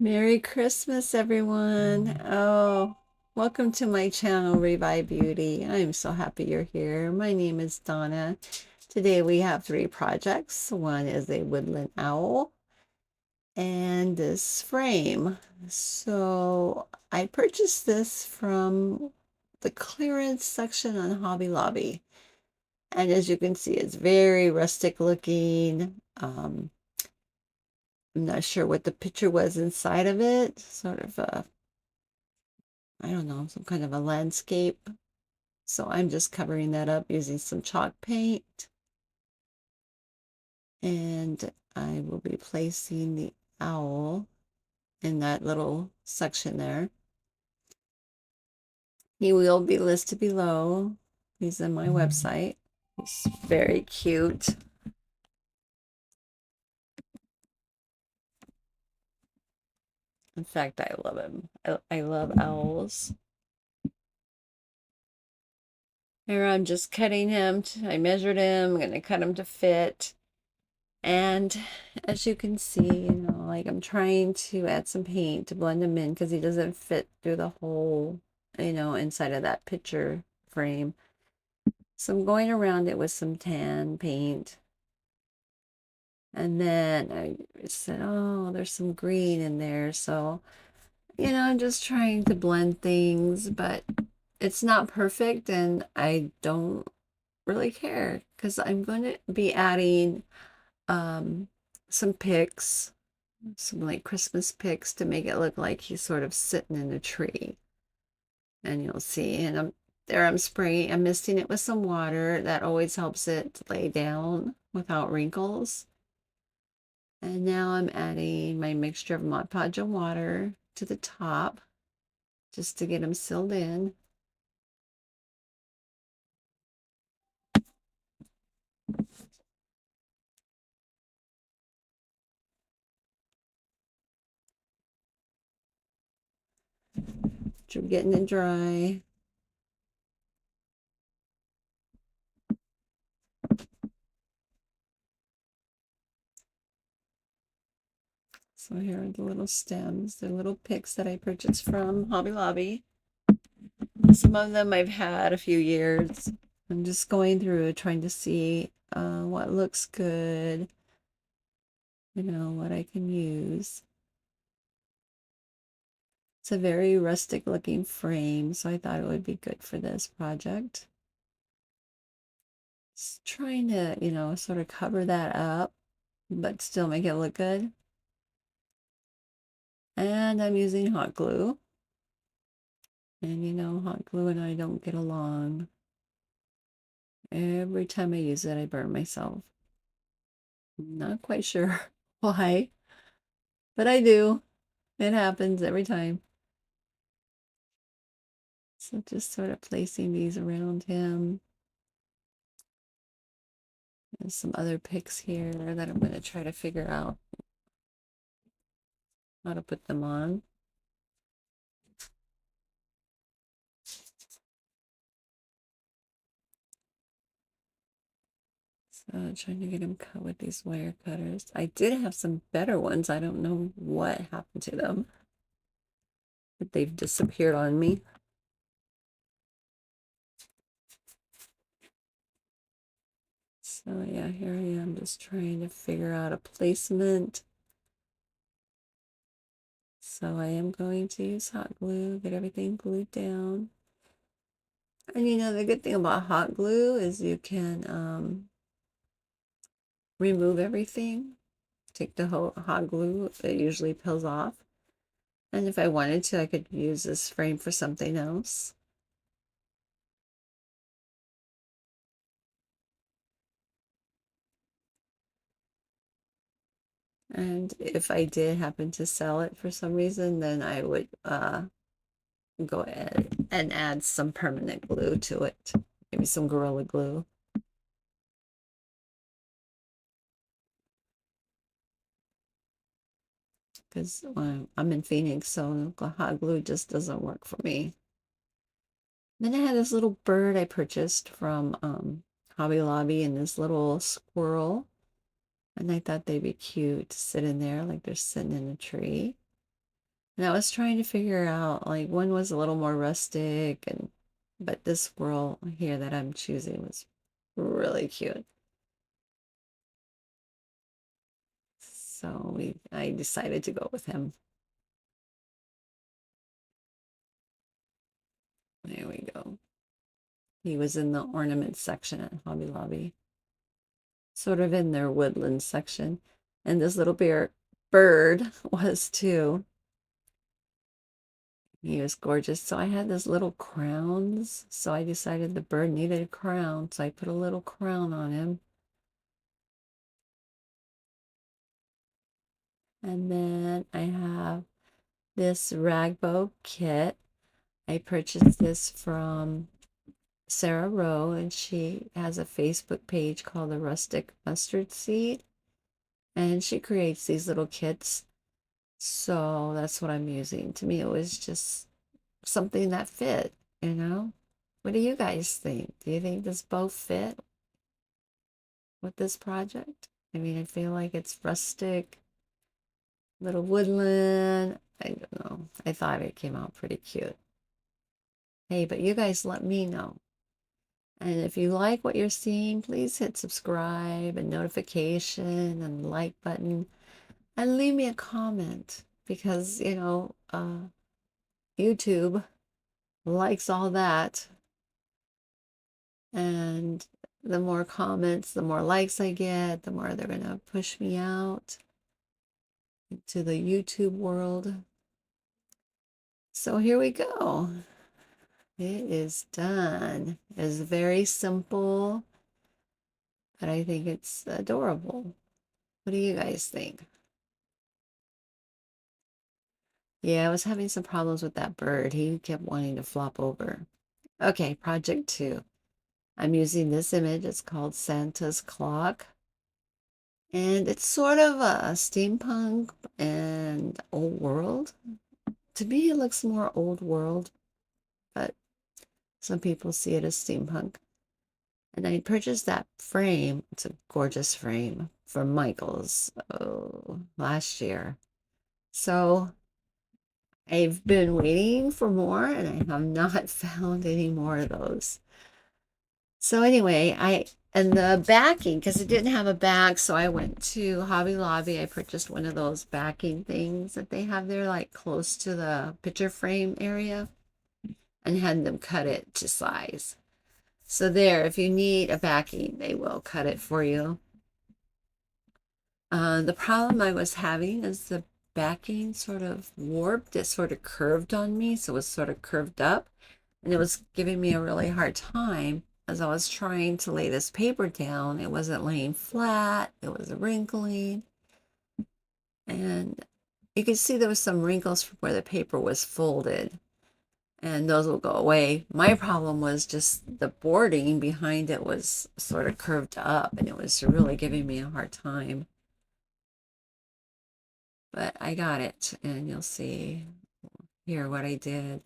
Merry Christmas, everyone. Oh, welcome to my channel, Revive Beauty. I'm so happy you're here. My name is Donna. Today we have three projects. One is a woodland owl and this frame. So I purchased this from the clearance section on Hobby Lobby. And as you can see, it's very rustic looking. I'm not sure what the picture was inside of it. Sort of a I don't know, some kind of a landscape. So I'm just covering that up using some chalk paint. And I will be placing the owl in that little section there. He will be listed below. He's in my website. He's very cute. In fact, I love him. I love owls. Here I'm just cutting him. I measured him. I'm going to cut him to fit. And as you can see, like I'm trying to add some paint to blend him in because he doesn't fit through the hole, inside of that picture frame. So I'm going around it with some tan paint. And then I said, oh, there's some green in there. So, I'm just trying to blend things, but it's not perfect and I don't really care because I'm going to be adding some picks, some like Christmas picks to make it look like he's sort of sitting in a tree. And you'll see, and I'm spraying, I'm misting it with some water. That always helps it to lay down without wrinkles. And now I'm adding my mixture of Mod Podge and water to the top just to get them sealed in. You're getting it dry. So here are the little stems, the little picks that I purchased from Hobby Lobby. Some of them I've had a few years. I'm just going through trying to see what looks good, what I can use. It's a very rustic looking frame, so I thought it would be good for this project. Just trying to, sort of cover that up, but still make it look good. And I'm using hot glue. And hot glue and I don't get along. Every time I use it, I burn myself. I'm not quite sure why, but I do. It happens every time. So just sort of placing these around him. There's some other picks here that I'm going to try to figure out how to put them on. So trying to get him cut with these wire cutters. I did have some better ones. I don't know what happened to them, but they've disappeared on me. So yeah, here I am just trying to figure out a placement. So I am going to use hot glue, get everything glued down. And the good thing about hot glue is you can remove everything. Take the whole hot glue, it usually peels off. And if I wanted to, I could use this frame for something else. And if I did happen to sell it for some reason, then I would go ahead and add some permanent glue to it. Maybe some Gorilla Glue. Because I'm in Phoenix, so hot glue just doesn't work for me. Then I had this little bird I purchased from Hobby Lobby and this little squirrel. And I thought they'd be cute to sit in there like they're sitting in a tree. And I was trying to figure out like one was a little more rustic but this swirl here that I'm choosing was really cute. So I decided to go with him. There we go. He was in the ornament section at Hobby Lobby, sort of in their woodland section. And this little bird was too. He was gorgeous. So I had this little crowns. So I decided the bird needed a crown. So I put a little crown on him. And then I have this ragbow kit. I purchased this from Sarah Rowe, and she has a Facebook page called the Rustic Mustard Seed. And she creates these little kits. So that's what I'm using. To me, it was just something that fit, you know? What do you guys think? Do you think this bow fit with this project? I mean, I feel like it's rustic, little woodland. I don't know. I thought it came out pretty cute. Hey, but you guys let me know. And if you like what you're seeing, please hit subscribe and notification and like button and leave me a comment because, YouTube likes all that. And the more comments, the more likes I get, the more they're going to push me out into the YouTube world. So here we go. It is done. It's very simple, but I think it's adorable. What do you guys think? Yeah, I was having some problems with that bird. He kept wanting to flop over. Okay, project 2. I'm using this image. It's called Santa's Clock. And it's sort of a steampunk and old world. To me, it looks more old world, but some people see it as steampunk. And I purchased that frame. It's a gorgeous frame from Michael's last year. So I've been waiting for more and I have not found any more of those. So anyway, and the backing, because it didn't have a back, so I went to Hobby Lobby. I purchased one of those backing things that they have there, like close to the picture frame area, and had them cut it to size. So there, if you need a backing, they will cut it for you. The problem I was having is the backing sort of warped. It sort of curved on me, so it was sort of curved up, and it was giving me a really hard time. As I was trying to lay this paper down, it wasn't laying flat, it was wrinkling. And you could see there was some wrinkles from where the paper was folded, and those will go away. My problem was just the boarding behind it was sort of curved up, and it was really giving me a hard time. But I got it, and you'll see here what I did.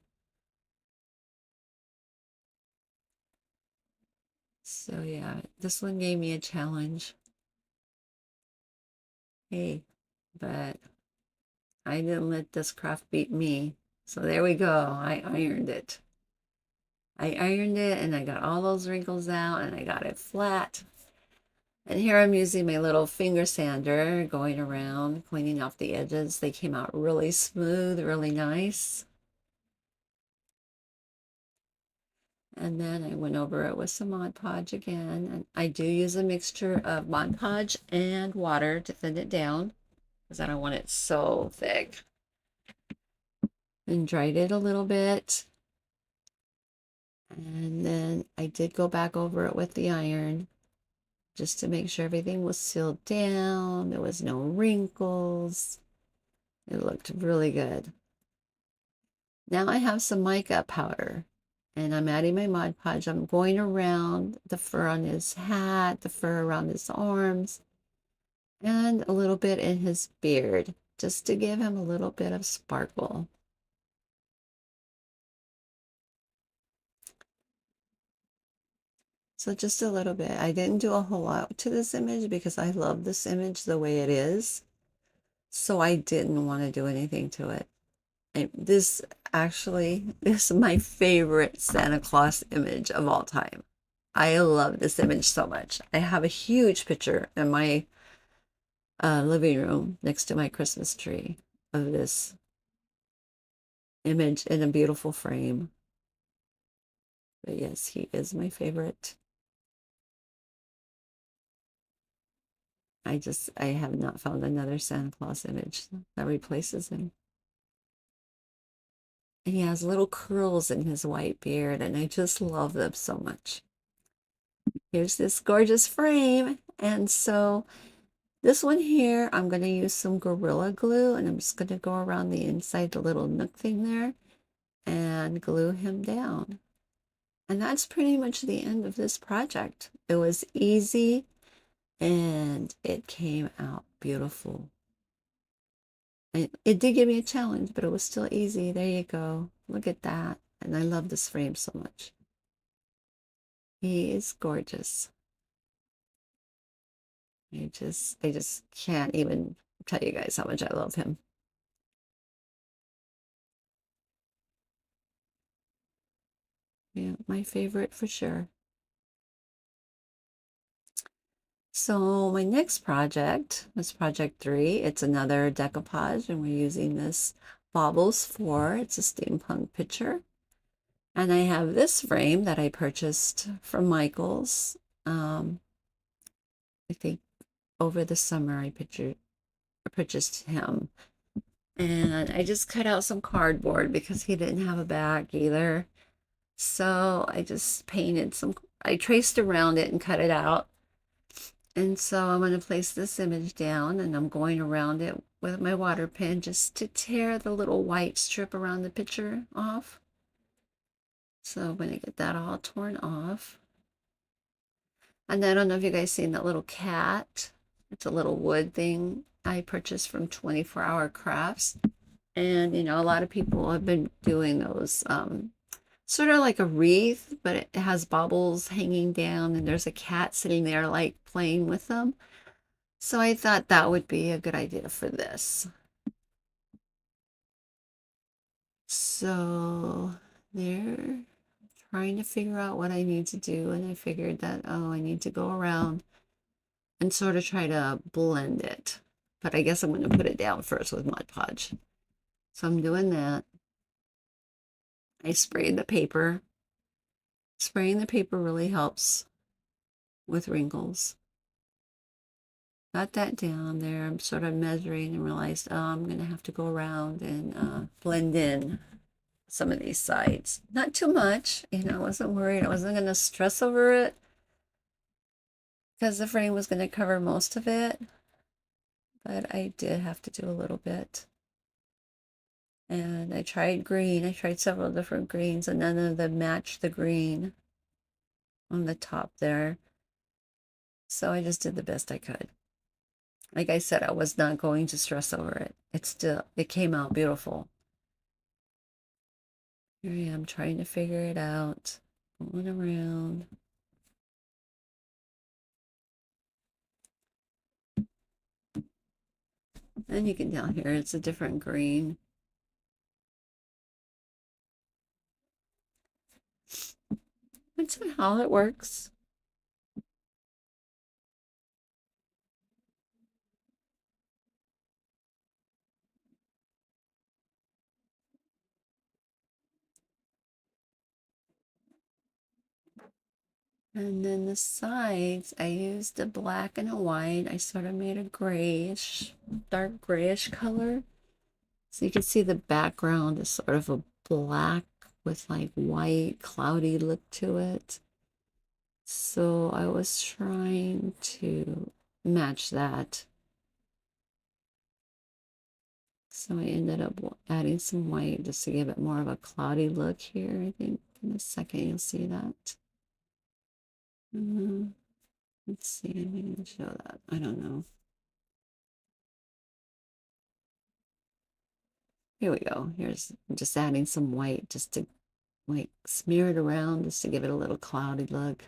So yeah, this one gave me a challenge. Hey, but I didn't let this craft beat me. So there we go. I ironed it. I ironed it and I got all those wrinkles out and I got it flat. And here I'm using my little finger sander going around, cleaning off the edges. They came out really smooth, really nice. And then I went over it with some Mod Podge again. And I do use a mixture of Mod Podge and water to thin it down because I don't want it so thick. And dried it a little bit. And then I did go back over it with the iron just to make sure everything was sealed down. There was no wrinkles. It looked really good. Now I have some mica powder and I'm adding my Mod Podge. I'm going around the fur on his hat, the fur around his arms, and a little bit in his beard, just to give him a little bit of sparkle. So just a little bit. I didn't do a whole lot to this image because I love this image the way it is. So I didn't want to do anything to it. This actually is my favorite Santa Claus image of all time. I love this image so much. I have a huge picture in my living room next to my Christmas tree of this image in a beautiful frame. But yes, he is my favorite. I have not found another Santa Claus image that replaces him. And he has little curls in his white beard, and I just love them so much. Here's this gorgeous frame. And so this one here, I'm going to use some Gorilla Glue, and I'm just going to go around the inside, the little nook thing there, and glue him down. And that's pretty much the end of this project. It was easy, and it came out beautiful. It did give me a challenge, but it was still easy. There you go. Look at that. And I love this frame so much. He is gorgeous. I just can't even tell you guys how much I love him. Yeah, my favorite for sure. So my next project was project 3. It's another decoupage, and we're using this Baubles 4. It's a steampunk picture. And I have this frame that I purchased from Michael's. I think over the summer I purchased him. And I just cut out some cardboard because he didn't have a back either. So I just I traced around it and cut it out. And so I'm going to place this image down, and I'm going around it with my water pen just to tear the little white strip around the picture off. So I'm going to get that all torn off. And I don't know if you guys seen that little cat. It's a little wood thing I purchased from 24 Hour Crafts. And, a lot of people have been doing those, sort of like a wreath, but it has baubles hanging down, and there's a cat sitting there like playing with them. So I thought that would be a good idea for this. So they're trying to figure out what I need to do, and I figured that, oh, I need to go around and sort of try to blend it. But I guess I'm going to put it down first with Mod Podge. So I'm doing that. I sprayed the paper. Spraying the paper really helps with wrinkles. Got that down there. I'm sort of measuring and realized, oh, I'm going to have to go around and blend in some of these sides. Not too much. I wasn't worried. I wasn't going to stress over it because the frame was going to cover most of it. But I did have to do a little bit. And I tried green. I tried several different greens, and none of them matched the green on the top there. So I just did the best I could. Like I said, I was not going to stress over it. It came out beautiful. Here I am trying to figure it out, going around. And you can tell here it's a different green. That's how it works. And then the sides, I used a black and a white. I sort of made a grayish, dark grayish color. So you can see the background is sort of a black with like white, cloudy look to it. So I was trying to match that. So I ended up adding some white just to give it more of a cloudy look here. I think in a second you'll see that. Let's see, I'm going to show that. I don't know. Here we go. Here's just adding some white just to like smear it around just to give it a little cloudy look.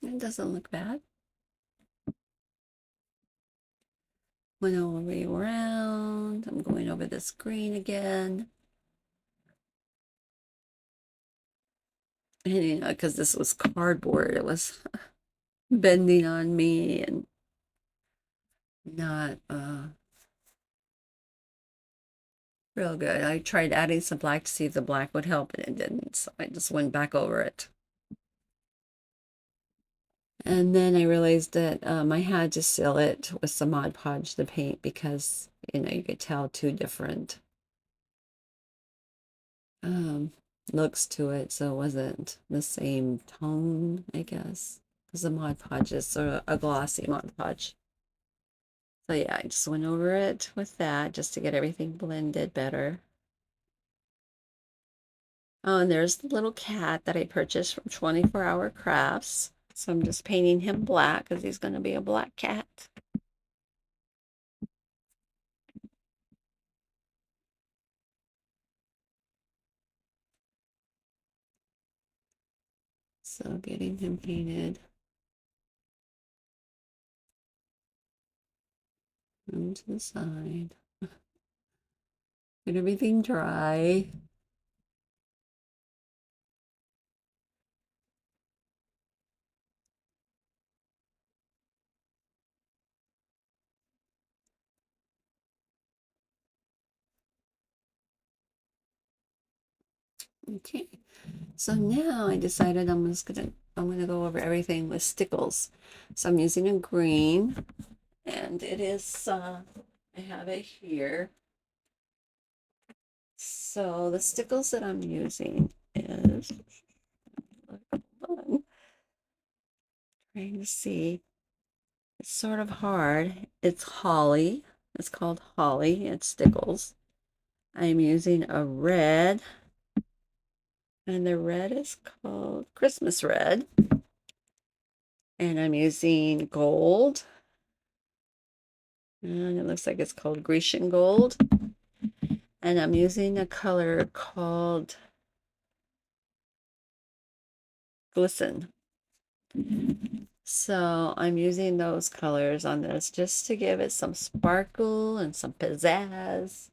It doesn't look bad. Went all the way around. I'm going over this green again. And, you know, because this was cardboard, it was bending on me and not real good. I tried adding some black to see if the black would help, and it didn't. So I just went back over it. And then I realized that I had to seal it with some Mod Podge the paint because, you know, you could tell two different um, looks to it. So it wasn't the same tone, I guess. Because the Mod Podge is sort of a glossy Mod Podge. So yeah, I just went over it with that just to get everything blended better. Oh, and there's the little cat that I purchased from 24 Hour Crafts. So I'm just painting him black because he's going to be a black cat. So getting him painted onto the side. Get everything dry. Okay, so now I decided I'm gonna go over everything with stickles. So I'm using a green, and it is I have it here. So the stickles that I'm using is trying to see. It's sort of hard. It's holly. It's called holly. It's stickles. I'm using a red, and the red is called Christmas red. And I'm using gold, and it looks like it's called Grecian gold. And I'm using a color called glisten. So I'm using those colors on this just to give it some sparkle and some pizzazz.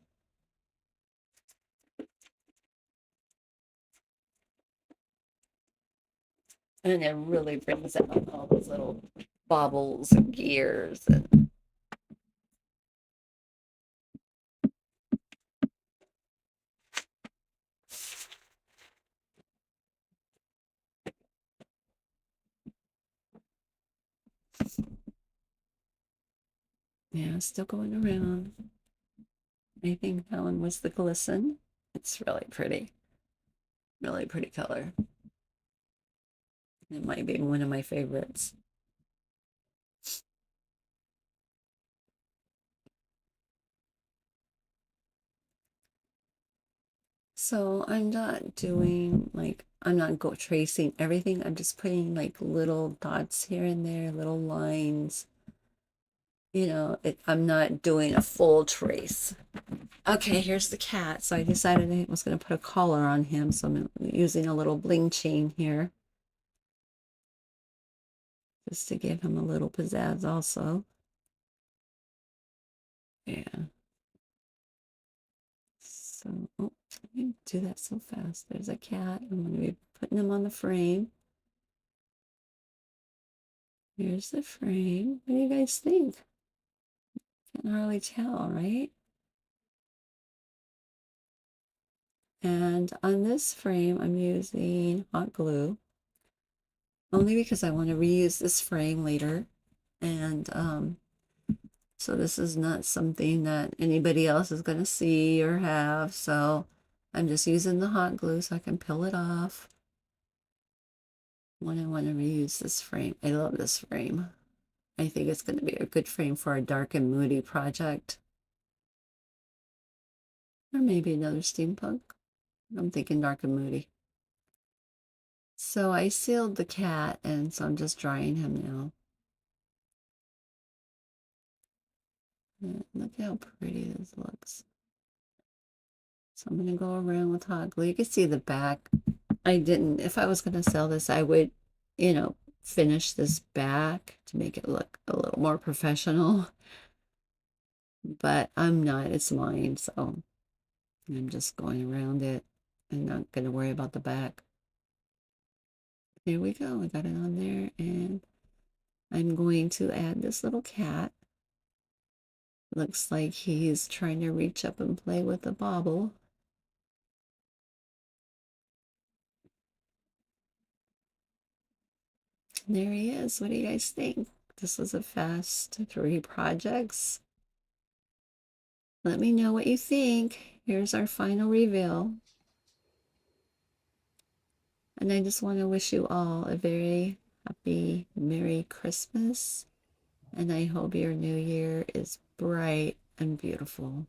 And it really brings out all those little baubles and gears and yeah, still going around. I think that one was the glisten. It's really pretty color. It might be one of my favorites. So I'm not doing like, I'm not go tracing everything. I'm just putting like little dots here and there, little lines. You know, I'm not doing a full trace. Okay, here's the cat. So I decided I was going to put a collar on him. So I'm using a little bling chain here just to give him a little pizzazz also. Yeah. So, oh, I didn't do that so fast. There's a cat. I'm going to be putting him on the frame. Here's the frame. What do you guys think? Can't hardly tell, right? And on this frame, I'm using hot glue only because I want to reuse this frame later. And so this is not something that anybody else is going to see or have. So I'm just using the hot glue so I can peel it off when I want to reuse this frame. I love this frame. I think it's going to be a good frame for a dark and moody project. Or maybe another steampunk. I'm thinking dark and moody. So I sealed the cat, and so I'm just drying him now. And look how pretty this looks. So I'm going to go around with hot glue. You can see the back. I didn't, if I was going to sell this, I would, you know, finish this back to make it look a little more professional. but I'm not, it's mine, so I'm just going around it and not going to worry about the back. There we go, I got it on there, and I'm going to add this little cat. Looks like he's trying to reach up and play with the bauble. There he is. What do you guys think? This was a fast 3 projects. Let me know what you think. Here's our final reveal. And I just want to wish you all a very happy Merry Christmas. And I hope your new year is bright and beautiful.